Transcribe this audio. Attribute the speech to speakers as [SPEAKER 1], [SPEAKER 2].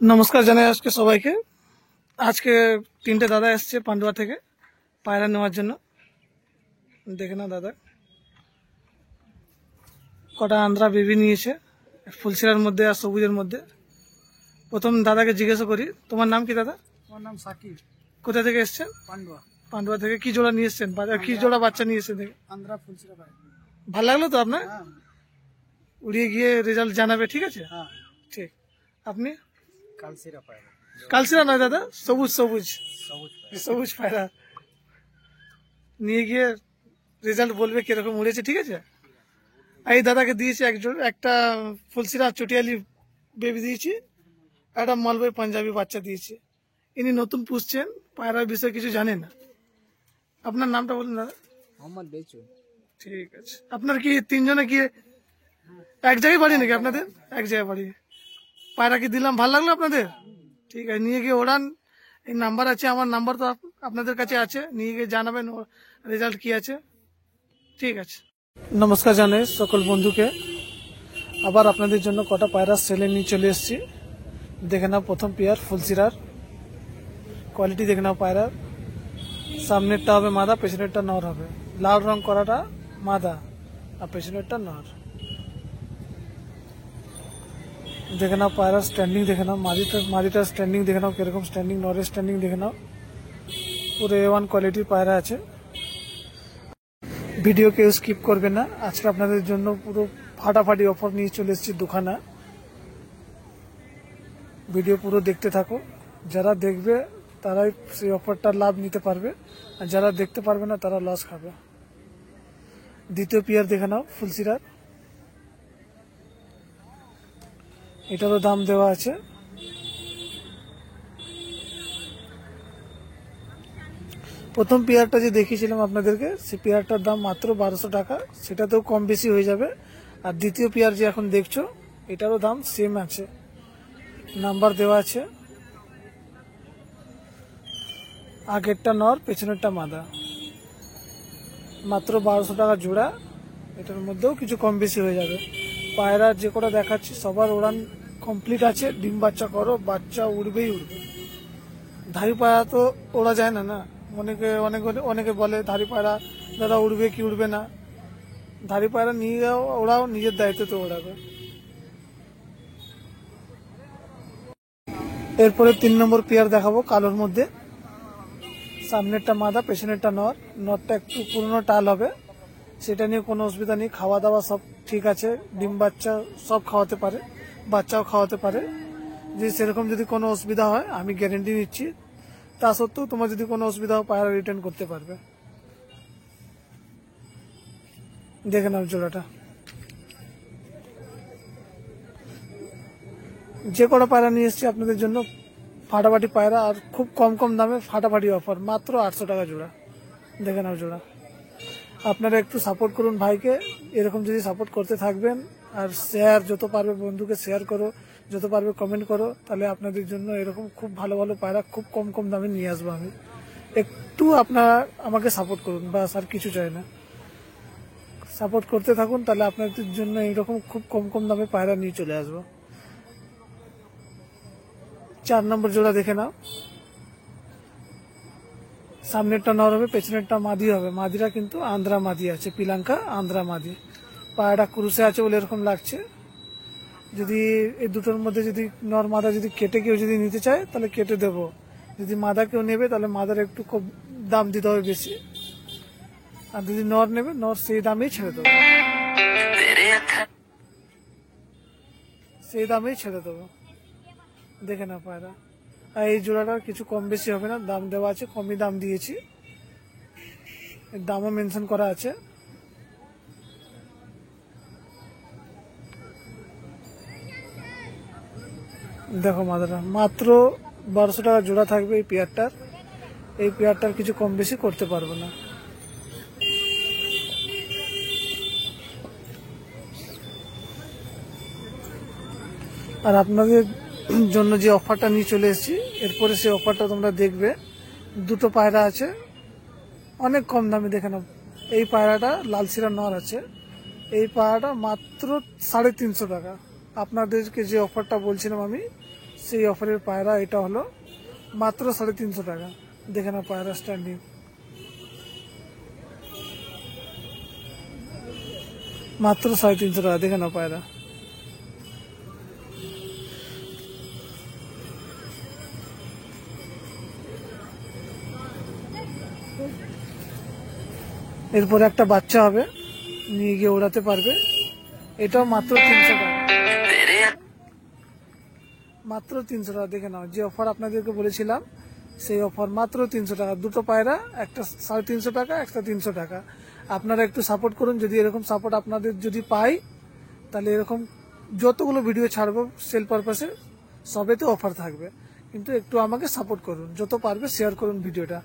[SPEAKER 1] नमस्कार জানাই আজকে সবাইকে। আজকে তিনটে দাদা এসেছে পান্ডুয়া থেকে পায়রা নেওয়ার জন্য। দেখে নাও দাদা কটা আন্ধ্রা বেবি নিয়েছে, ফুলশিরার মধ্যে আর সবুজের মধ্যে। প্রথম দাদাকে জিজ্ঞাসা করি, তোমার নাম কি দাদা?
[SPEAKER 2] আমার নাম সাকিব।
[SPEAKER 1] কোথা থেকে এসেছেন?
[SPEAKER 2] পান্ডুয়া।
[SPEAKER 1] পান্ডুয়া থেকে কি জোড়া নিয়ে এসেছেন? কি জোড়া বাচ্চা নিয়ে এসেছেন?
[SPEAKER 2] আন্ধ্রা ফুলশিরা ভাই।
[SPEAKER 1] ভালো লাগলো তো আপনার?
[SPEAKER 2] হ্যাঁ
[SPEAKER 1] উড়িয়ে গিয়ে রেজাল্ট জানাবে, ঠিক আছে?
[SPEAKER 2] হ্যাঁ।
[SPEAKER 1] ঠিক। আপনি?
[SPEAKER 2] কালশিরা পায়রা।
[SPEAKER 1] কালশিরা নয় দাদা, সবুজ সবুজ
[SPEAKER 2] সবুজ পায়রা।
[SPEAKER 1] সবুজ পায়রা নিয়ে গিয়ে রেজাল্ট বলবে কিরকম উড়েছে, ঠিক আছে? এই দাদাকে দিয়েছি একটা ফুলশিরা চটিয়ালি বেবি দিয়েছি, একটা মালবাই পাঞ্জাবি বাচ্চা দিয়েছি। ইনি নতুন পুষছেন, পায়রার বিষয়ে কিছু জানেন না। আপনার নামটা বলুন দাদা।
[SPEAKER 2] মোহাম্মদ বেচু।
[SPEAKER 1] ঠিক আছে। আপনার কি তিনজনে কি এক জায়গায় বাড়ি নাকি আপনাদের? এক জায়গায় বাড়ি। পায়রা কি দিলাম, ভালো লাগলো আপনাদের? ঠিক আছে, নিয়ে গিয়ে ওড়ান। এই নাম্বার আছে, আমার নাম্বার তো আপনাদের কাছে আছে, নিয়ে গিয়ে জানাবেন রেজাল্ট কি আছে। ঠিক আছে। নমস্কার জানাই সকল বন্ধুকে। আবার আপনাদের জন্য কটা পায়রা সেলে নিয়ে চলে এসেছি। দেখে নাও প্রথম পেয়ার ফুলশিরার কোয়ালিটি, দেখে নাও পায়রার। সামনেরটা হবে মাদা, পেছনেরটা নর হবে। লাল রং করাটা মাদা আর পেছনেরটা নর। দেখে নাও পায়রার স্ট্যান্ডিং, দেখে নাও মাদিটার স্ট্যান্ডিং, দেখে নাও কিরকম স্ট্যান্ডিং, নরের স্ট্যান্ডিং দেখে নাও। পুরো A1 কোয়ালিটির পায়রা আছে। ভিডিও কেউ স্কিপ করবে না। আজকে আপনাদের জন্য পুরো ফাটাফাটি অফার নিয়ে চলে এসেছি দুখানা। ভিডিও পুরো দেখতে থাকো। যারা দেখবে তারাই সেই অফারটার লাভ নিতে পারবে, আর যারা দেখতে পারবে না তারা লস খাবে। দ্বিতীয় পেয়ার দেখে নাও ফুলশিরার। এটারও দাম দেওয়া আছে। প্রথম পেয়ারটা যে দেখিয়েছিলাম আপনাদেরকে, সেই পেয়ারটার দাম মাত্র 1200 টাকা, সেটাতেও কম বেশি হয়ে যাবে। আর দ্বিতীয় পেয়ার যে এখন দেখছো, এটারও দাম সেম আছে, নাম্বার দেওয়া আছে। আগেরটা নর, পেছনেরটা মাদা। মাত্র 1200 টাকা জোড়া। এটার মধ্যেও কিছু কম বেশি হয়ে যাবে। পায়রা যে কটা দেখাচ্ছি সবার উড়ান কমপ্লিট আছে। ডিম বাচ্চা করো, বাচ্চা উড়বেই উড়বে। ধাড়ি পায়রা তো ওড়া যায় না না। অনেকে অনেকে বলে ধাড়ি পায়রা দাদা উড়বে কি উড়বে না। ধাড়ি পায়রা নিয়ে যাও, ওড়াও, নিজের দায়িত্বে তো ওড়াবে। এরপরে 3 নম্বর পেয়ার দেখাবো কালোর মধ্যে। সামনেরটা মাদা, পেছনেরটা নর। নরটা একটু পুরনো টাল হবে, সেটা নিয়ে কোনো অসুবিধা নেই। খাওয়া দাওয়া সব ঠিক আছে, ডিম বাচ্চা সব খাওয়াতে পারে, বাচ্চাও খাওয়াতে পারে। যদি সেরকম যদি কোনো অসুবিধা হয় আমি গ্যারেন্টি নিচ্ছি, তা সত্ত্বেও তোমার যদি কোনো অসুবিধা হয় পায়রা রিটার্ন করতে পারবে। দেখে নাও জোড়াটা। যে কটা পায়রা নিয়ে এসেছি আপনাদের জন্য ফাটাফাটি পায়রা, আর খুব কম কম দামে ফাটাফাটি অফার, মাত্র 800 টাকা জোড়া। দেখে নাও জোড়া। আপনারা একটু সাপোর্ট করুন ভাইকে, এরকম যদি সাপোর্ট করতে থাকবেন। আর শেয়ার যত পারবে বন্ধুকে শেয়ার করো, যত পারবে কমেন্ট করো, তাহলে আপনাদের জন্য এরকম খুব ভালো ভালো পায়রা খুব কম কম দামে নিয়ে আসবো আমি। একটু আপনারা আমাকে সাপোর্ট করুন, বাস, আর কিছু চাই না। সাপোর্ট করতে থাকুন, তাহলে আপনাদের জন্য এইরকম খুব কম কম দামে পায়রা নিয়ে চলে আসবো। 4 নম্বর জোড়া দেখে নাও। সামনেরটা নর হবে, পেছনেরটা মাদি হবে। মাদিরা কিন্তু আন্ধ্রা মাদি আছে, পিলাঙ্কা আন্ধ্রা মাদি। পায়রাটা ক্রুশে আছে বলে এরকম লাগছে। যদি এই দুটোর মধ্যে যদি নর মাদা যদি কেটে কেউ যদি নিতে চায় তাহলে কেটে দেবো। যদি মাদা কেউ নেবে তাহলে মাদার একটু খুব দাম দিতে হবে বেশি, আর যদি নর নেবে নর সেই দামেই ছেড়ে দেবো, সেই দামেই ছেড়ে দেবো। দেখে না পায়রা। আর এই জোড়াটা কিছু কম বেশি হবে না, দাম দেওয়া আছে, কমই দাম দিয়েছি, এর দামও মেনশন করা আছে। দেখো মাদারা মাত্র 1200 টাকা জোড়া থাকবে এই পেয়ারটার। এই পেয়ারটার কিছু কম বেশি করতে পারবো না। আর আপনাদের জন্য যে অফারটা নিয়ে চলে এসেছি, এরপরে সেই অফারটা তোমরা দেখবে। দুটো পায়রা আছে অনেক কম দামে, দেখে নাও। এই পায়রাটা লালশিরা নর আছে, এই পায়রাটা মাত্র 350 টাকা। আপনাদেরকে যে অফারটা বলছিলাম আমি, সেই অফারের পায়রা এটা হলো মাত্র 350 টাকা। দেখে নাও পায়রা স্ট্যান্ডিং, মাত্র 350 টাকা। দেখে নাও পায়রা। এরপরে একটা বাচ্চা হবে, নিয়ে গিয়ে ওড়াতে পারবে, এটাও মাত্র 300 টাকা, মাত্র 300 টাকা। দেখে নাও, যে অফার আপনাদেরকে বলেছিলাম সেই অফার মাত্র 300 টাকা। দুটো পায়রা, একটা 350 টাকা, একটা 300 টাকা। আপনারা একটু সাপোর্ট করুন। যদি এরকম সাপোর্ট আপনাদের যদি পাই, তাহলে এরকম যতগুলো ভিডিও ছাড়বো সেল পারপাসে সবেতে অফার থাকবে। কিন্তু একটু আমাকে সাপোর্ট করুন, যত পারবে শেয়ার করুন ভিডিওটা।